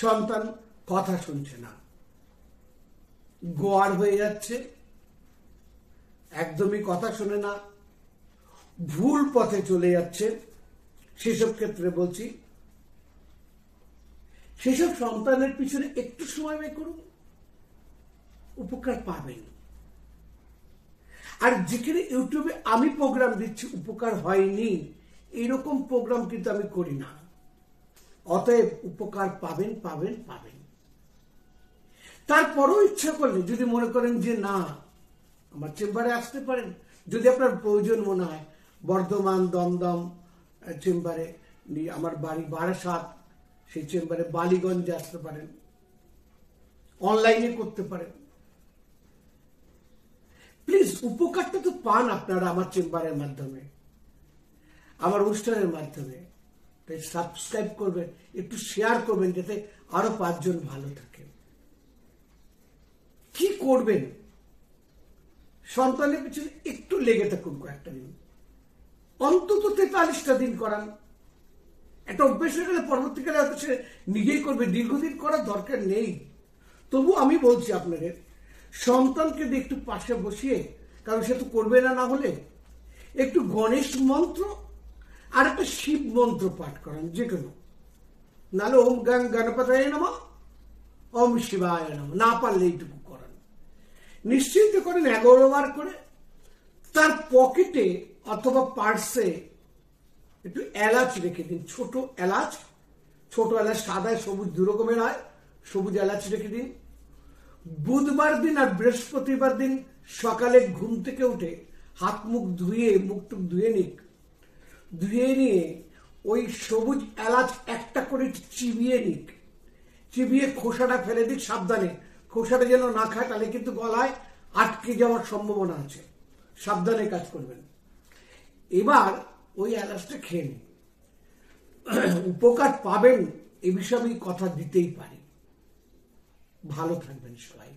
সন্তান কথা শুনছে না, গোয়ার হয়ে যাচ্ছে, একদমই কথা শোনে না, ভুল পথে চলে যাচ্ছে, সেসব ক্ষেত্রে বলছি সেসব সন্তানের পিছনে একটু সময় ব্যয় করুন, উপকার পাবেন। আর যেখানে ইউটিউবে আমি প্রোগ্রাম দিচ্ছি উপকার হয়নি, এইরকম প্রোগ্রাম কিন্তু আমি করি না। অতএব উপকার পাবেন পাবেন পাবেন। তারপরও ইচ্ছা করলে যদি মনে করেন যে না, আমার চেম্বারে আসতে পারেন। যদি আপনার প্রয়োজন মনে হয়, বর্ধমান দমদম চেম্বারে, আমার বাড়ি বারাসাত, সেই চেম্বারে বালিগঞ্জে আসতে পারেন, অনলাইনে করতে পারেন। প্লিজ উপকারটা তো পান আপনারা আমার চেম্বারের মাধ্যমে, আমার অনুষ্ঠানের মাধ্যমে। তাই সাবস্ক্রাইব করবেন, একটু শেয়ার করবেন, যাতে আরো 5 জন ভালো থাকে। কি করবেন? সন্তানের পিছনে একটু লেগে থাকুন, কয়েকটা দিন, অন্তত 43টা দিন করান। একটা অভ্যেস হয়ে গেলে পরবর্তীকালে হয়তো সে নিজেই করবে, দীর্ঘদিন করার দরকার নেই। তবু আমি বলছি আপনাদের, সন্তানকে দিয়ে একটু পাশে বসিয়ে, কারণ সে তো করবে না, না হলে একটু গণেশ মন্ত্র আর একটা শিব মন্ত্র পাঠ করান, যে কোনো। নাহলে ওম গং গণপতায় নমঃ, ওম শিবায় নমঃ, না পারলে এইটুকু করান। নিশ্চিন্ত করেন 11 বার করে। তার পকেটে অথবা পার্সে একটু এলাচ রেখে দিন, ছোট এলাচ, সাদা সবুজ 2 রকমের হয়, সবুজ এলাচ রেখে দিন। বুধবার দিন আর বৃহস্পতিবার দিন সকালে ঘুম থেকে উঠে হাত মুখ ধুয়ে, মুখটুক ধুয়ে নিক, ধুয়ে নিয়ে ওই সবুজ এলাচ একটা করে চিবিয়ে নিক, চিবিয়ে খোসাটা ফেলে দিক। সাবধানে, খোসাটা যেন না খায়, তাহলে কিন্তু গলায় আটকে যাওয়ার সম্ভাবনা আছে। সাবধানে কাজ করবেন। এবার ওই এলাচটা খেয়ে নিন, উপকার পাবেন, এ বিষয়ে আমি কথা দিতেই পারি। ভালো থাকবেন সবাই।